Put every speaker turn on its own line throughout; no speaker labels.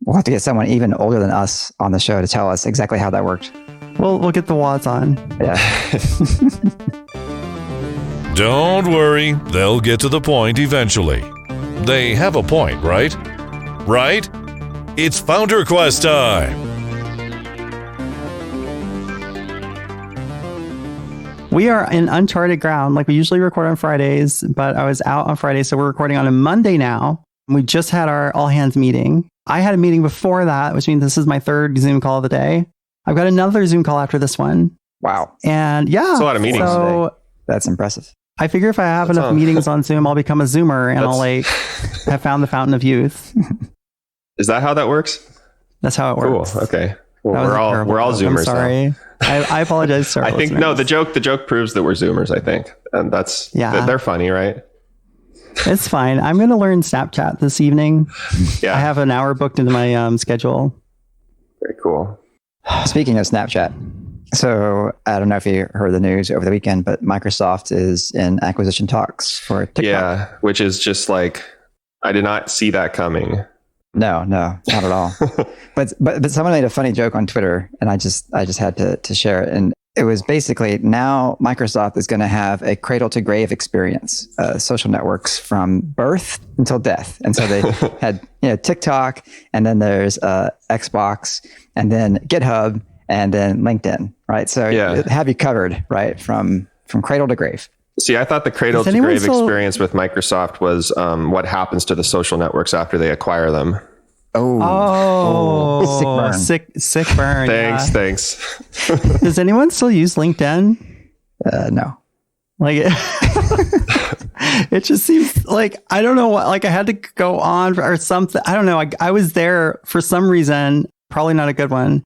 We'll have to get someone even older than us on the show to tell us exactly how that worked.
We'll get the Wods on.
Yeah.
Don't worry, they'll get to the point eventually. They have a point, right? Right? It's FounderQuest time!
We are in uncharted ground. Like, we usually record on Fridays, but I was out on Friday, so we're recording on a Monday now. We just had our all-hands meeting. I had a meeting before that, which means this is my third Zoom call of the day. I've got another Zoom call after this one.
Wow.
And yeah.
That's a lot of meetings
so
today.
That's impressive.
I figure if I have enough meetings on Zoom, I'll become a Zoomer and I'll like have found the fountain of youth.
Is that how that works?
That's how it works.
Cool. Okay. Well, we're all Zoomers.
I'm sorry. I apologize. Sorry.
I think the joke proves that we're Zoomers. I think, and they're funny, right?
It's fine. I'm going to learn Snapchat this evening.
Yeah.
I have an hour booked into my schedule.
Very cool.
Speaking of Snapchat, so I don't know if you heard the news over the weekend, but Microsoft is in acquisition talks for TikTok.
Yeah, which is just like, I did not see that coming.
No, not at all. but someone made a funny joke on Twitter, and I just had to share it. And it was basically, now Microsoft is going to have a cradle to grave experience, social networks from birth until death. And so they had TikTok, and then there's Xbox, and then GitHub, and then LinkedIn, right? So have you covered, right, from cradle to grave.
See, I thought the cradle to grave experience with Microsoft was what happens to the social networks after they acquire them.
Sick burn.
Sick burn.
Thanks.
Does anyone still use LinkedIn?
No.
Like it just seems like, I don't know what, like I had to go on or something. I don't know. I was there for some reason, probably not a good one.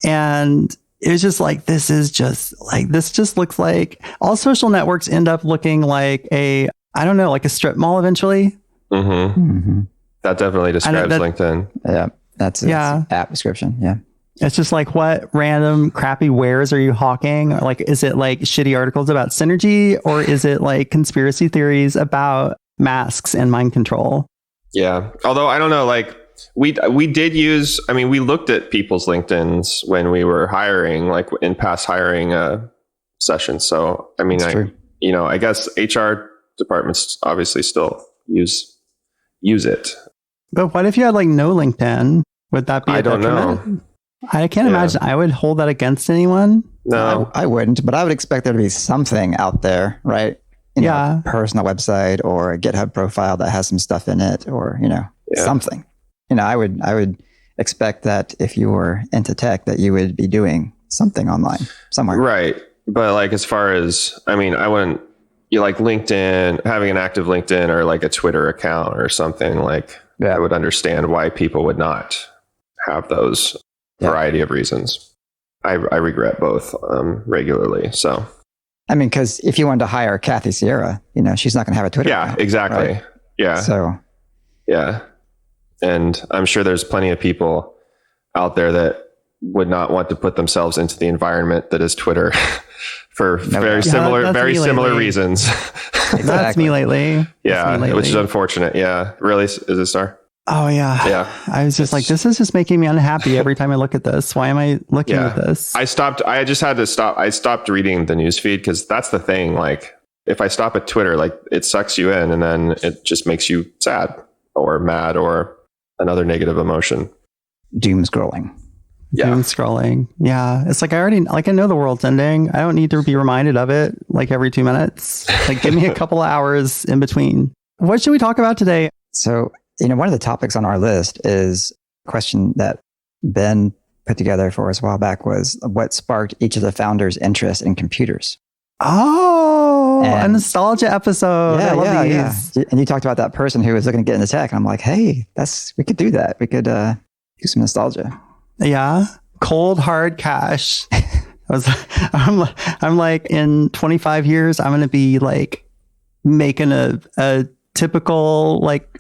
And it was just like, this just looks like all social networks end up looking like like a strip mall eventually.
Mm-hmm. Mm-hmm. That definitely describes LinkedIn.
Yeah. That's app description. Yeah.
It's just like, what random crappy wares are you hawking? Or like, is it like shitty articles about synergy, or is it like conspiracy theories about masks and mind control?
Yeah. Although I don't know, like we did use, I mean, we looked at people's LinkedIns when we were hiring, like in past hiring sessions. So, I mean, I guess HR departments obviously still use it.
But what if you had like no LinkedIn? Would that be?
I don't know.
I can't imagine I would hold that against anyone.
No,
I wouldn't, but I would expect there to be something out there, right? A personal website or a GitHub profile that has some stuff in it, or something. I would expect that if you were into tech, that you would be doing something online somewhere.
Right. But like, as far as, I mean, I wouldn't, like LinkedIn, having an active LinkedIn or like a Twitter account or something, like I would understand why people would not have those variety of reasons. I regret both regularly. So, I
mean, because if you wanted to hire Kathy Sierra, she's not going to have a Twitter account.
Yeah, exactly. Right? Yeah.
So,
yeah. And I'm sure there's plenty of people out there that would not want to put themselves into the environment that is Twitter for very similar reasons.
Exactly.
That's me lately.
Which is unfortunate. Yeah. Really? Is it, Star?
Oh, yeah.
Yeah.
I was just like, this is just making me unhappy every time I look at this. Why am I looking at this?
I stopped reading the newsfeed, because that's the thing. Like, if I stop at Twitter, like, it sucks you in, and then it just makes you sad or mad or another negative emotion.
Doom scrolling.
Doom scrolling. Yeah. It's like, I know the world's ending. I don't need to be reminded of it like every 2 minutes. Like, give me a couple of hours in between. What should we talk about today?
So, one of the topics on our list is a question that Ben put together for us a while back, was what sparked each of the founders' interest in computers.
Oh, a nostalgia episode. I love these.
Yeah. And you talked about that person who was looking to get into tech. And I'm like, hey, we could do that. We could do some nostalgia.
Yeah. Cold, hard cash. I'm like, in 25 years, I'm going to be like making a typical like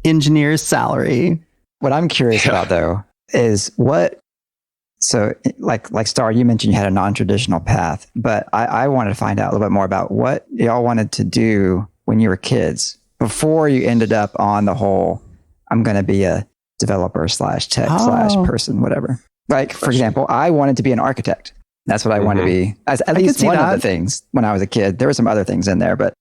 engineer's salary.
What I'm curious about though is so like Star, you mentioned you had a non-traditional path, but I wanted to find out a little bit more about what y'all wanted to do when you were kids before you ended up on the whole, I'm going to be a developer slash tech slash person, whatever. Like, for example, I wanted to be an architect. That's what I wanted to be. As at least one of the things when I was a kid. There were some other things in there, but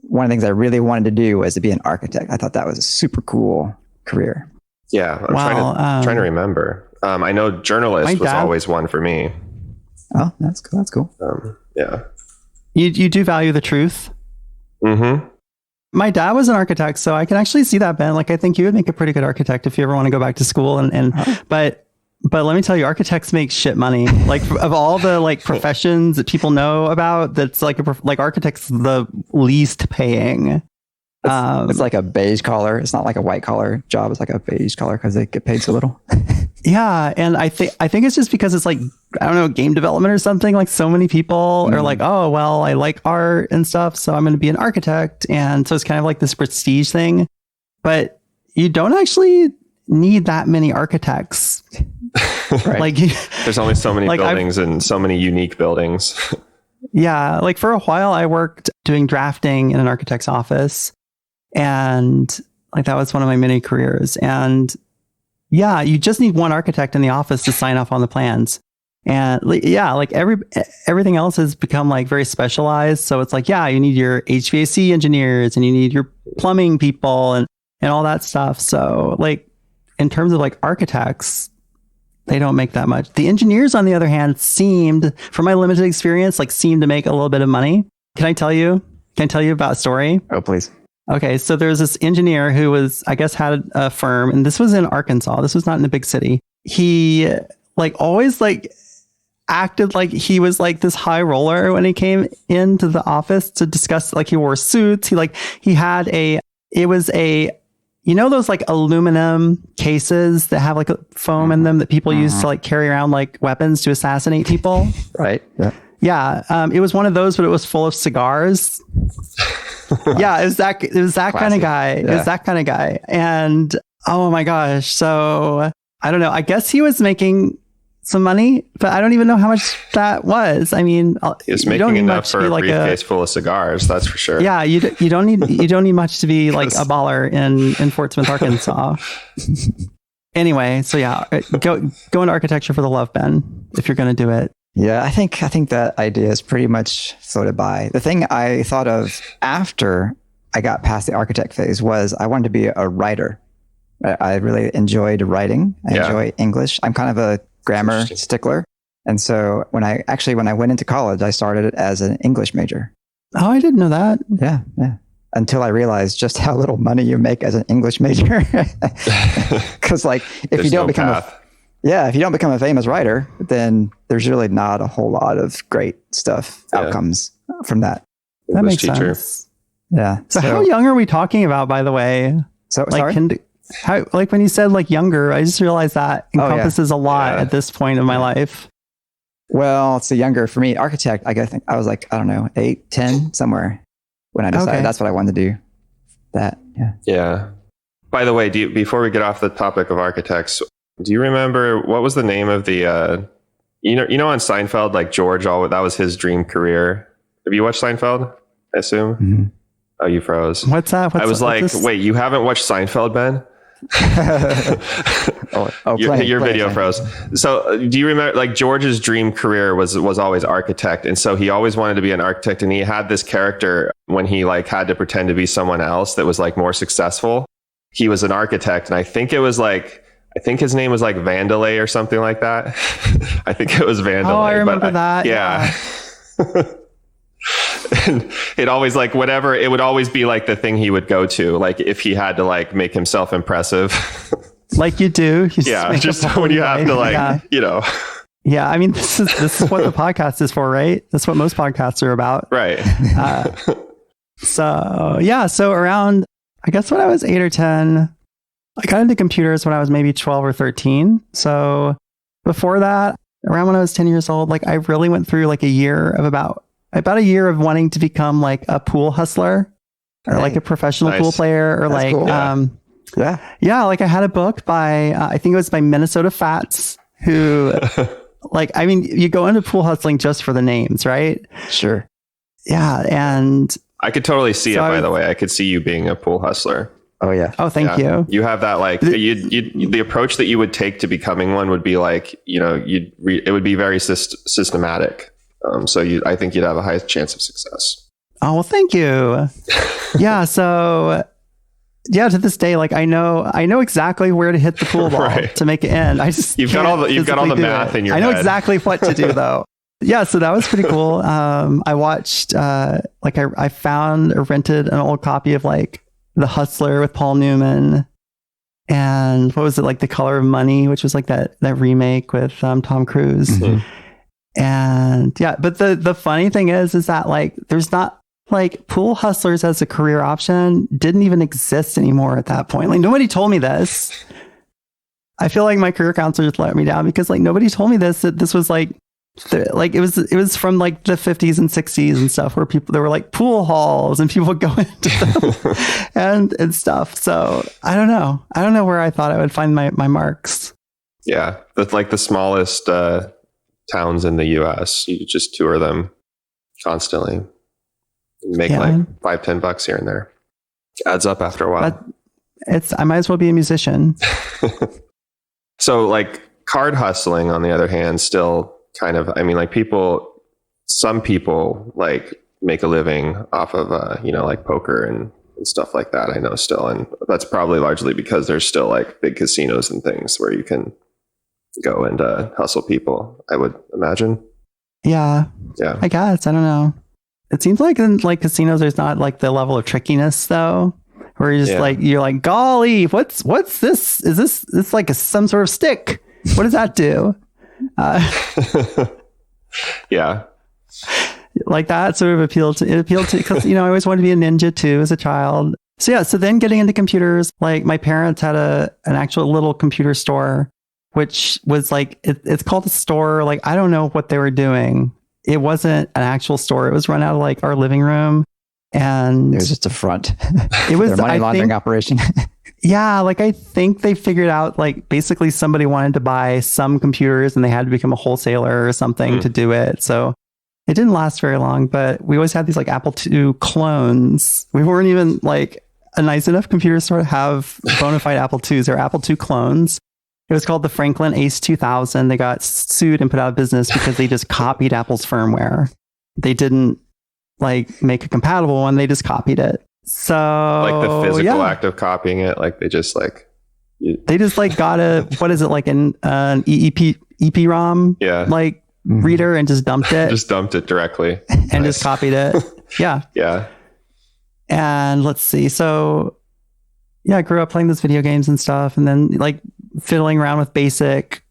one of the things I really wanted to do was to be an architect. I thought that was a super cool career.
Yeah, I'm trying to remember. I know journalist was always one for me.
Oh, that's cool. That's cool.
Yeah.
You do value the truth.
Mm-hmm.
My dad was an architect, so I can actually see that, Ben. Like, I think you would make a pretty good architect if you ever want to go back to school. But let me tell you, architects make shit money. Like, of all the like professions that people know about, that's like architects the least paying.
It's like a beige collar. It's not like a white collar job. It's like a beige collar because they get paid so little.
Yeah, and I think it's just because it's like, I don't know, game development or something. Like, so many people are like, oh well, I like art and stuff, so I'm going to be an architect, and so it's kind of like this prestige thing. But you don't actually need that many architects.
Right.
Like,
there's only so many buildings and so many unique buildings.
Yeah, like for a while I worked doing drafting in an architect's office, and like that was one of my many careers. And yeah, you just need one architect in the office to sign off on the plans. And yeah, like everything else has become like very specialized. So it's like, yeah, you need your HVAC engineers and you need your plumbing people and all that stuff. So like in terms of like architects, they don't make that much. The engineers, on the other hand, from my limited experience, seemed to make a little bit of money. Can I tell you about a story?
Oh, please.
Okay. So there's this engineer who had a firm, and this was in Arkansas. This was not in a big city. He always acted like he was like this high roller when he came into the office to discuss, he wore suits. He had those aluminum cases that have foam in them that people use to carry around weapons to assassinate people.
Right. Yeah.
Yeah. It was one of those, but it was full of cigars. Yeah. It was that kind of guy. Yeah. It was that kind of guy. And oh my gosh. So I don't know. I guess he was making some money, but I don't even know how much that was. I mean,
he was making enough for a briefcase full of cigars. That's for sure.
Yeah, you don't need much to be like a baller in Fort Smith, Arkansas. Anyway, so yeah, go into architecture for the love, Ben, if you're going to do it.
Yeah, I think that idea is pretty much floated by. The thing I thought of after I got past the architect phase was I wanted to be a writer. I really enjoyed writing. I enjoy English. I'm kind of a grammar stickler. And so when I went into college, I started as an English major.
Oh, I didn't know that.
Yeah. Until I realized just how little money you make as an English major. Because if you don't become a famous writer, then there's really not a whole lot of great outcomes from that.
That makes sense.
Yeah.
So how young are we talking about, by the way?
So sorry?
How, when you said younger, I just realized that encompasses a lot at this point of my life.
Well, it's a younger for me. Architect, I think I was I don't know, 8, 10, somewhere when I decided that's what I wanted to do. That, yeah. Yeah.
By the way, before we get off the topic of architects, do you remember what was the name of the, on Seinfeld, George, that was his dream career. Have you watched Seinfeld, I assume? Mm-hmm. Oh, you froze.
What's that?
I was wait, you haven't watched Seinfeld, Ben? Your video froze. So do you remember George's dream career was always architect, and so he always wanted to be an architect, and he had this character when he had to pretend to be someone else that was more successful. He was an architect, and I think it was I think his name was Vandalay or something like that. I think it was Vandalay. Oh,
I remember that.
Yeah. And it always whatever, it would always be the thing he would go to, if he had to make himself impressive.
Like you do.
Just when you have to
Yeah, I mean, this is what the podcast is for, right? That's what most podcasts are about.
Right.
So around, I guess when I was 8 or 10, I got into computers when I was maybe 12 or 13. So before that, around when I was 10 years old, I really went through a year of about a year of wanting to become a pool hustler or a professional pool player or
That's cool.
I had a book by I think it was by Minnesota Fats, who you go into pool hustling just for the names, right?
Sure.
Yeah. And
I could totally see it, by the way. I could see you being a pool hustler.
Oh yeah.
Oh, thank you.
You have that like the approach that you would take to becoming one would be like, it would be very systematic. I think you'd have a high chance of success.
Oh, well, thank you. Yeah. So yeah, to this day, like I know exactly where to hit the pool ball to make it end.
You've got all the math in your head.
I know exactly what to do though. Yeah, so that was pretty cool. I watched I found or rented an old copy of like The Hustler with Paul Newman, and what was it, like The Color of Money, which was like that remake with Tom Cruise. Mm-hmm. And yeah, but the funny thing is that like there's not like pool hustlers as a career option didn't even exist anymore at that point. Like nobody told me this. I feel like my career counselor just let me down because like nobody told me this, that this was like it was from like the 50s and 60s and stuff where there were like pool halls and people would go into them and stuff. So I don't know where I thought I would find my marks.
Yeah, that's like the smallest towns in the US. You just tour them constantly. Make like $5-10 here and there. Adds up after a while.
I might as well be a musician.
So like card hustling on the other hand, still kind of, I mean, like some people like make a living off of, like poker and stuff like that. I know still. And that's probably largely because there's still like big casinos and things where you can go and hustle people, I would imagine.
Yeah.
Yeah.
I guess. I don't know. It seems like in like casinos, there's not like the level of trickiness though, where you're just you're like, golly, what's this? Is this like some sort of stick? What does that do?
Yeah,
like that sort of appealed to because I always wanted to be a ninja too as a child. So yeah, so then getting into computers, like my parents had an actual little computer store, which was like it's called a store. Like I don't know what they were doing. It wasn't an actual store. It was run out of like our living room, and
it was just a front.
It was
their money laundering operation.
Yeah, like I think they figured out like basically somebody wanted to buy some computers and they had to become a wholesaler or something to do it. So it didn't last very long, but we always had these like Apple II clones. We weren't even like a nice enough computer store to have bona fide Apple IIs. They're Apple II clones. It was called the Franklin Ace 2000. They got sued and put out of business because they just copied Apple's firmware. They didn't like make a compatible one. They just copied it. So
like the physical act of copying it, like they just like
they just like got what is it, like an EEPROM like reader and just dumped it.
Just dumped it directly.
And just copied it. Yeah.
Yeah.
And let's see. So yeah, I grew up playing those video games and stuff, and then like fiddling around with BASIC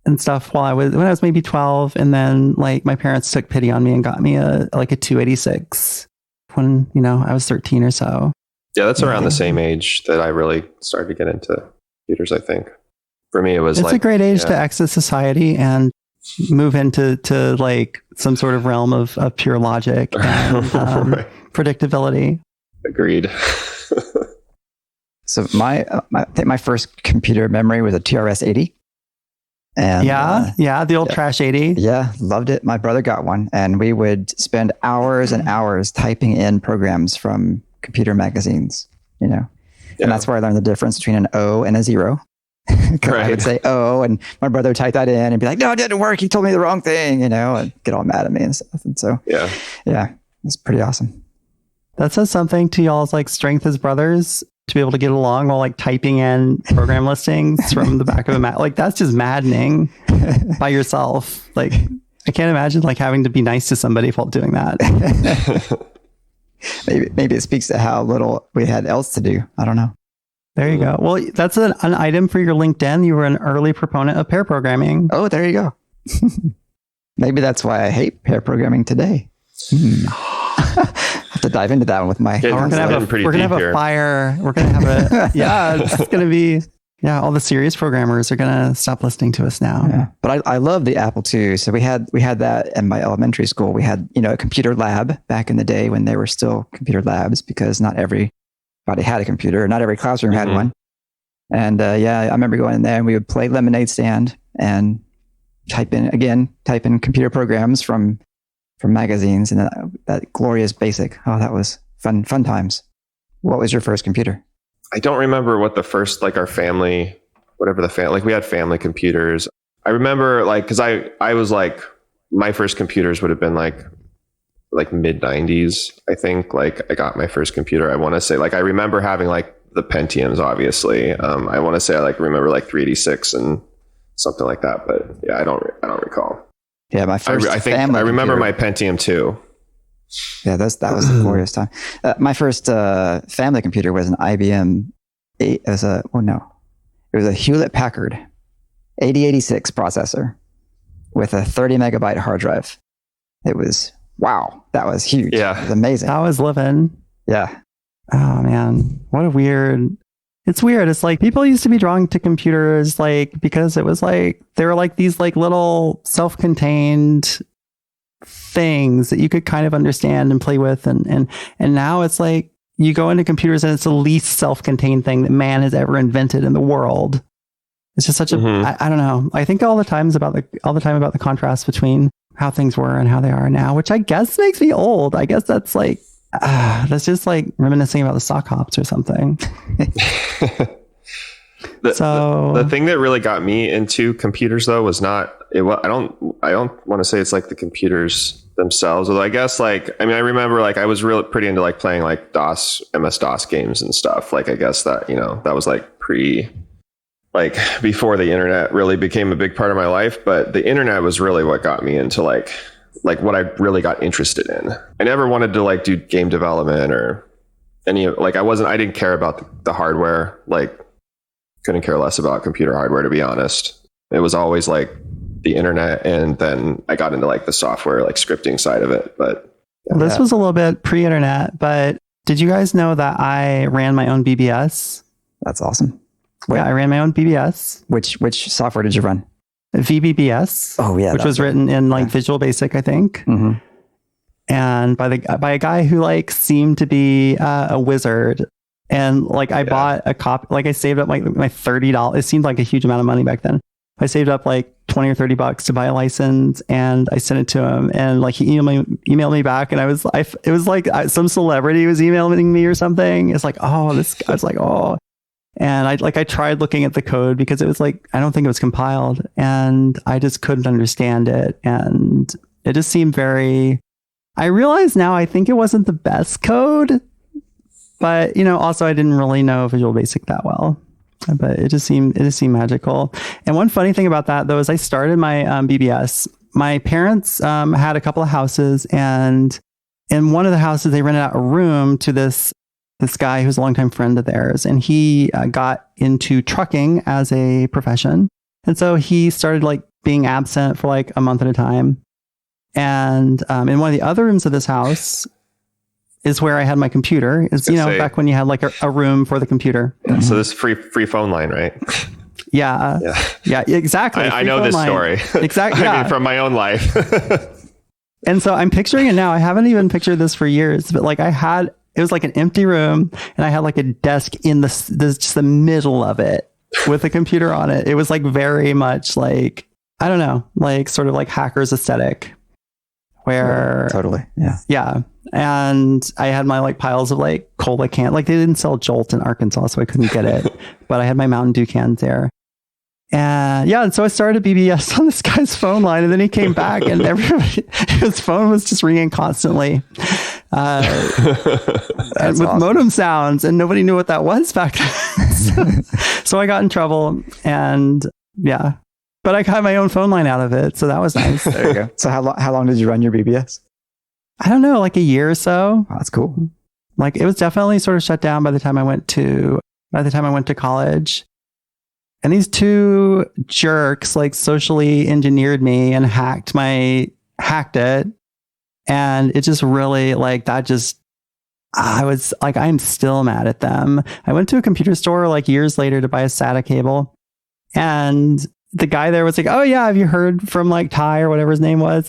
and stuff when I was maybe 12, and then like my parents took pity on me and got me a 286 when I was 13 or so.
Yeah, that's around the same age that I really started to get into computers, I think. For me, it's
a great age to exit society and move into like some sort of realm of pure logic and predictability.
Agreed.
So I think my first computer memory was a TRS-80. And
the old trash 80.
Yeah, loved it. My brother got one, and we would spend hours and hours typing in programs from computer magazines, and that's where I learned the difference between an O and a 0. Because I would say O, and my brother would type that in and be like, no, it didn't work. He told me the wrong thing, and get all mad at me and stuff. And so, yeah, it's pretty awesome.
That says something to y'all's like strength as brothers, to be able to get along while like typing in program listings from the back of a Mac. Like that's just maddening by yourself. Like I can't imagine like having to be nice to somebody while doing that.
maybe it speaks to how little we had else to do. I don't know.
There you go. Well, that's an item for your LinkedIn. You were an early proponent of pair programming.
Oh, there you go. Maybe that's why I hate pair programming today. Have to dive into that one with my.
We're gonna have a fire. We're gonna have a. Yeah, it's gonna be. Yeah, all the serious programmers are gonna stop listening to us now.
Yeah. But I love the Apple II. So we had that in my elementary school. We had a computer lab back in the day when they were still computer labs, because not everybody had a computer. Not every classroom had one. And I remember going in there and we would play Lemonade Stand and type in computer programs from magazines, and that glorious BASIC. Oh, that was fun times. What was your first computer?
I don't remember what the first, like our family, whatever the family, like we had family computers. I remember like, cause I was like, my first computers would have been like mid 90s. I think like I got my first computer. I want to say like, I remember having like the Pentiums, obviously. I want to say I like remember like 386 and something like that, but yeah, I don't recall.
Yeah. My first
I think I remember my Pentium too.
Yeah, that was a glorious time. My first family computer was an IBM. It was a Hewlett Packard 8086 processor with a 30 megabyte hard drive. It was wow, that was huge.
Yeah,
it was amazing.
I was living.
Yeah.
Oh man, what a weird. It's weird. It's like people used to be drawn to computers like because it was like they were like these like little self-contained things that you could kind of understand and play with, and now it's like you go into computers and it's the least self-contained thing that man has ever invented in the world. It's just such a I don't know. I think all the time about the contrast between how things were and how they are now, which I guess makes me old. I guess that's like that's just like reminiscing about the sock hops or something.
The thing that really got me into computers though was not it. I don't want to say it's like the computers themselves, although I guess like I remember like I was really pretty into like playing like MS DOS games and stuff. Like I guess that that was like before the internet really became a big part of my life. But the internet was really what got me into like what I really got interested in. I never wanted to like do game development or any like I didn't care about the hardware. Like couldn't care less about computer hardware, to be honest. It was always like the internet, and then I got into like the software, like scripting side of it. But
yeah. This was a little bit pre-internet, but did you guys know that I ran my own BBS?
That's awesome.
Yeah, I ran my own BBS.
Which software did you run?
VBBS.
Oh yeah,
which was written in like Visual Basic, I think. Mm-hmm. And by a guy who like seemed to be a wizard. And like I bought a copy, like I saved up like my $30. It seemed like a huge amount of money back then. I saved up like $20 or $30 to buy a license, and I sent it to him, and like he emailed me back, and it was like some celebrity was emailing me or something. It's like, oh, this guy was like, oh, and I tried looking at the code because it was like, I don't think it was compiled, and I just couldn't understand it. And it just seemed I realize now I think it wasn't the best code. But, also I didn't really know Visual Basic that well, but it just seemed magical. And one funny thing about that though, is I started my BBS. My parents had a couple of houses, and in one of the houses, they rented out a room to this guy who's a longtime friend of theirs. And he got into trucking as a profession. And so he started like being absent for like a month at a time. And in one of the other rooms of this house is where I had my computer. It's, back when you had like a room for the computer.
Yeah, so this free phone line, right?
Yeah, exactly.
I know this story.
Exactly.
I mean, from my own life.
And so I'm picturing it now. I haven't even pictured this for years, but like it was like an empty room, and I had like a desk in just the middle of it with a computer on it. It was like very much like, I don't know, like sort of like hackers aesthetic. Where
totally.
Yeah. And I had my like piles of like cola cans. Like they didn't sell Jolt in Arkansas, so I couldn't get it. But I had my Mountain Dew cans there. And so I started BBS on this guy's phone line, and then he came back, and his phone was just ringing constantly. And with modem sounds, and nobody knew what that was back then. So I got in trouble, and yeah. But I got my own phone line out of it, so that was nice.
There you go. So how long did you run your BBS?
I don't know, like a year or so.
Oh, that's cool.
Like it was definitely sort of shut down by the time I went to college. And these two jerks like socially engineered me and hacked it. And it just really like I was like, I'm still mad at them. I went to a computer store like years later to buy a SATA cable, and the guy there was like, oh yeah, have you heard from like Ty or whatever his name was?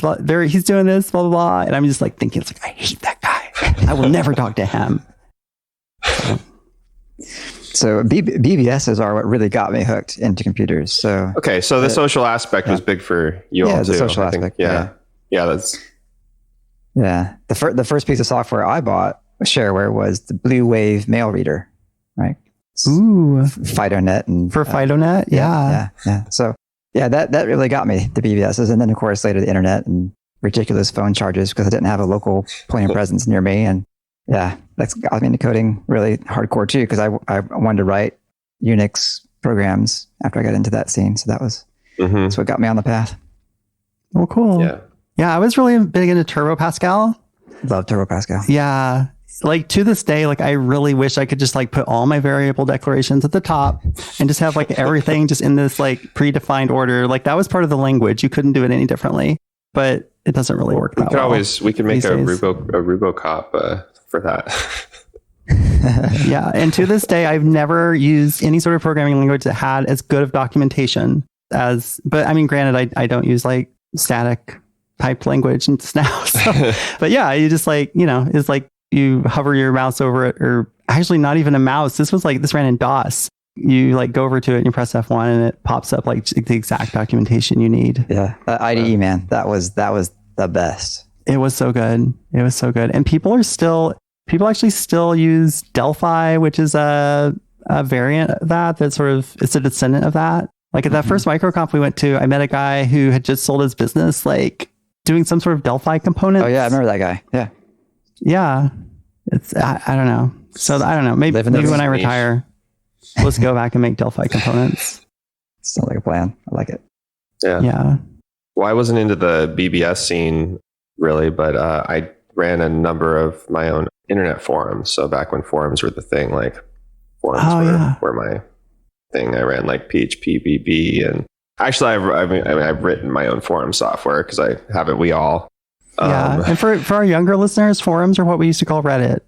He's doing this, blah, blah, blah. And I'm just like thinking, it's like, I hate that guy. I will never talk to him.
So BBSs are what really got me hooked into computers. So
okay, so the social aspect was big for you all too.
The social aspect.
Yeah, that's
the first piece of software I bought, shareware, was the Blue Wave mail reader, right?
Ooh,
FidoNet and
for FidoNet.
Yeah. So yeah, that really got me, the BBSs. And then of course later the internet and ridiculous phone charges because I didn't have a local point of presence near me. And yeah, that's got me into coding really hardcore too, because I wanted to write Unix programs after I got into that scene. So that's what got me on the path.
Well, cool. Yeah, I was really big into Turbo Pascal.
Love Turbo Pascal.
Yeah. Like to this day, like I really wish I could just like put all my variable declarations at the top and just have like everything just in this like predefined order. Like that was part of the language. You couldn't do it any differently, but it doesn't really work that well.
We can make a Rubocop for that.
Yeah. And to this day, I've never used any sort of programming language that had as good of documentation but I mean, granted, I don't use like static typed language now. So, but yeah, you just like, it's like you hover your mouse over it, or actually not even a mouse. This ran in DOS. You like go over to it and you press F1 and it pops up like the exact documentation you need.
Yeah. IDE, man, that was the best.
It was so good. And people actually still use Delphi, which is a variant of that sort of, it's a descendant of that. Like at that first microconf we went to, I met a guy who had just sold his business, like doing some sort of Delphi component.
Oh yeah, I remember that guy. Yeah.
Yeah. It's, I don't know. So I don't know. Maybe when I retire, let's go back and make Delphi components.
Sounds like a plan. I like it.
Yeah.
Well, I wasn't into the BBS scene really, but I ran a number of my own internet forums. So back when forums were the thing, like forums were my thing. I ran like PHP BB, and actually I've written my own forum software because I have it. We all.
And for our younger listeners, forums are what we used to call Reddit.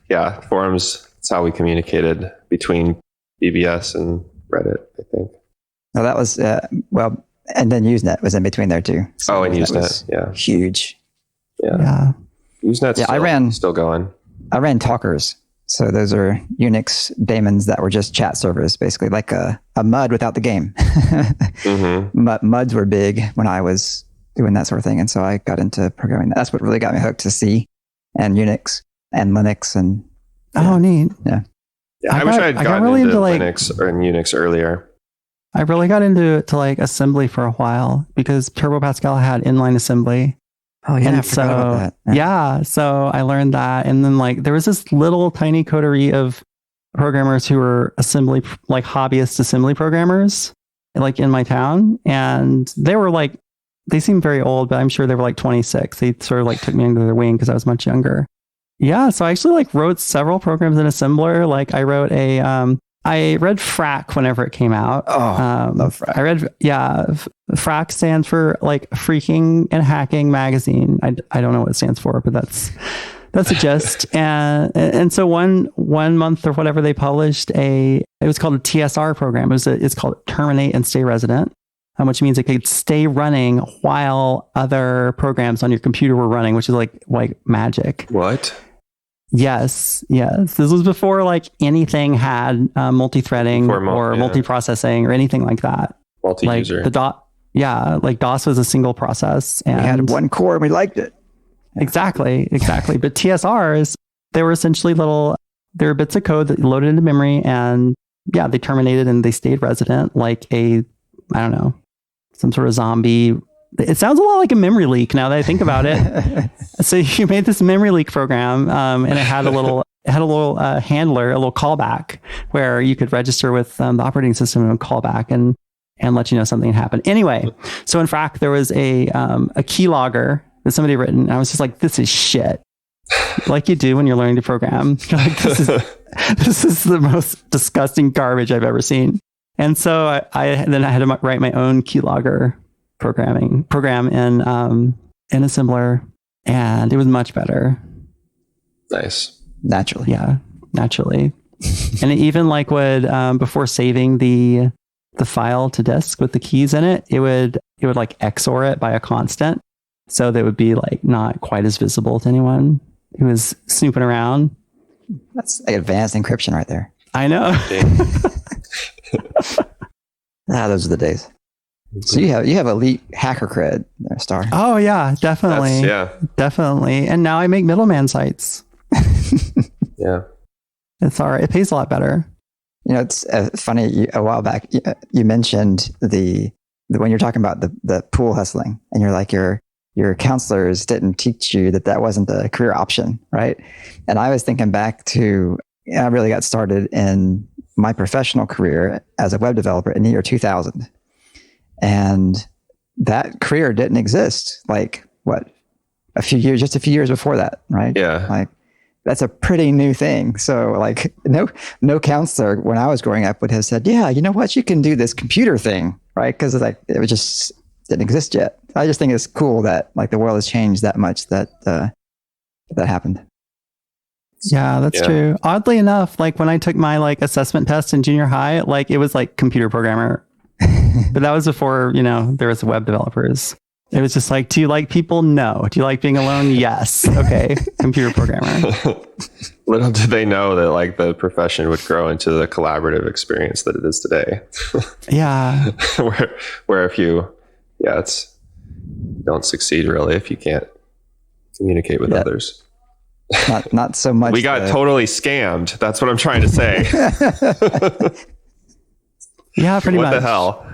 Yeah, forums. That's how we communicated between BBS and Reddit, I think.
No, that was and then Usenet was in between there too. So
and Usenet, yeah,
huge.
Yeah.
Usenet's still going.
I ran Talkers. So those are Unix daemons that were just chat servers, basically like a MUD without the game. MUDs were big when I was doing that sort of thing. And so I got into programming. That's what really got me hooked to C and Unix and Linux. And
oh, neat.
Yeah.
I wish I'd gotten really into Linux and Unix earlier.
I really got into like assembly for a while because Turbo Pascal had inline assembly.
Oh yeah, I forgot about that.
Yeah, so I learned that, and then like there was this little tiny coterie of programmers who were hobbyist assembly programmers, like in my town, and they seemed very old, but I'm sure they were like 26. They sort of like took me under their wing because I was much younger. Yeah, so I actually like wrote several programs in assembler. Like I wrote I read Frac whenever it came out.
Oh, love Frac.
Frac stands for like Freaking and Hacking Magazine. I don't know what it stands for, but that's a gist. And so one month or whatever they published it was called a TSR program. It's called Terminate and Stay Resident, which means it could stay running while other programs on your computer were running, which is like magic.
What?
Yes. This was before like anything had multi-threading or multiprocessing or anything like that.
Multi-user.
Like DOS was a single process. And
we had one core and we liked it.
Exactly. But TSRs, they were essentially they were bits of code that loaded into memory, and they terminated and they stayed resident like some sort of zombie. It sounds a lot like a memory leak now that I think about it. So you made this memory leak program, and it had a little handler, a little callback where you could register with the operating system and call back and let you know something had happened. Anyway, so in fact, there was a keylogger that somebody had written. And I was just like, this is shit. Like you do when you're learning to program. You're like, this is the most disgusting garbage I've ever seen. And so I had to write my own keylogger program in assembler, and it was much better.
Nice.
Naturally.
Yeah, naturally. And it even would before saving the file to disk with the keys in it, it would like XOR it by a constant, so that it would be like not quite as visible to anyone who was snooping around.
That's like advanced encryption right there.
I know.
Those are the days. So you have elite hacker cred there, Star.
Oh yeah, definitely. Definitely. And now I make middleman sites.
Yeah.
It's all right. It pays a lot better.
It's funny. A while back, you mentioned when you're talking about the pool hustling, and you're like, your counselors didn't teach you that wasn't a career option, right? And I was thinking back to, I really got started in my professional career as a web developer in the year 2000. And that career didn't exist. Like just a few years before that, right?
Yeah.
Like that's a pretty new thing. So like no counselor when I was growing up would have said, yeah, you know what, you can do this computer thing, right? Because like it was just didn't exist yet. I just think it's cool that like the world has changed that much that happened.
Yeah, that's true. Oddly enough, like when I took my like assessment test in junior high, like it was like computer programmer, but that was before, there was web developers. It was just like, do you like people? No. Do you like being alone? Yes. Okay. Computer programmer.
Little did they know that like the profession would grow into the collaborative experience that it is today.
Yeah.
where if you, don't succeed really if you can't communicate with others.
Not so much.
We got totally scammed. That's what I'm trying to say.
Yeah, pretty much.
What the hell?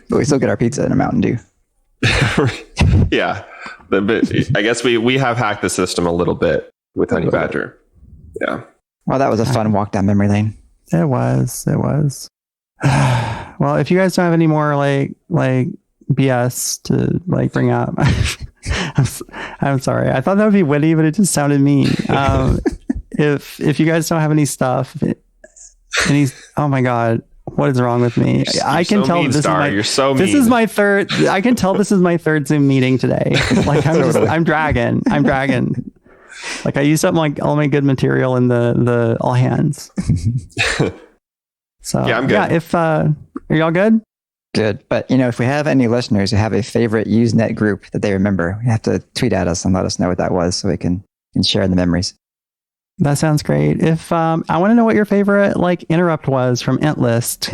But we still get our pizza and a Mountain Dew.
Yeah. But I guess we have hacked the system a little bit with Honey Badger. Yeah.
Well, that was a fun walk down memory lane.
It was. Well, if you guys don't have any more like BS to like bring up, I'm sorry. I thought that would be witty, but it just sounded mean. If you guys don't have any stuff, oh my God, what is wrong with me? I can tell
you're so mean.
This is my third. I can tell this is my third Zoom meeting today. Like I'm dragging. Like I used up like all my good material in the all hands. So
yeah, I'm good.
Yeah, are y'all good?
Good. But if we have any listeners who have a favorite Usenet group that they remember, you have to tweet at us and let us know what that was so we can share in the memories.
That sounds great. If I want to know what your favorite like interrupt was from IntList.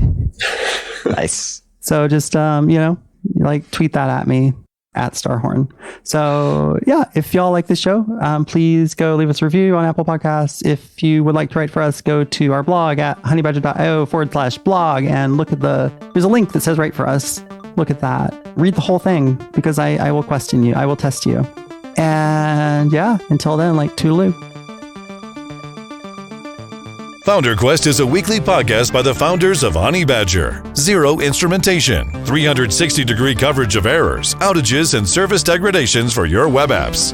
Nice.
So just like tweet that at me at Starhorn. So yeah, if y'all like this show, please go leave us a review on Apple Podcasts. If you would like to write for us, go to our blog at honeybadger.io/blog and look at there's a link that says write for us. Look at that. Read the whole thing because I will question you. I will test you. And yeah, until then, like toodaloo.
FounderQuest is a weekly podcast by the founders of Honey Badger. Zero instrumentation, 360-degree coverage of errors, outages, and service degradations for your web apps.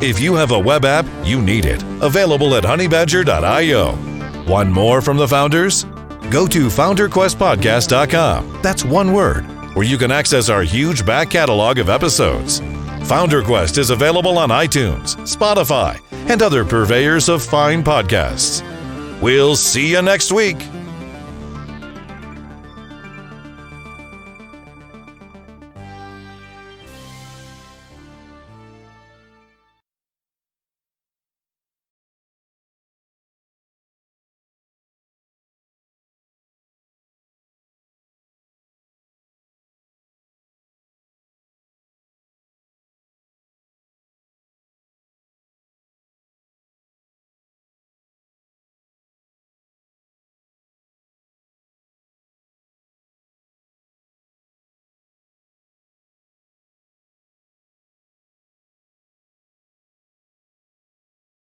If you have a web app, you need it. Available at honeybadger.io. Want more from the founders? Go to FounderQuestPodcast.com. That's one word, where you can access our huge back catalog of episodes. FounderQuest is available on iTunes, Spotify, and other purveyors of fine podcasts. We'll see you next week.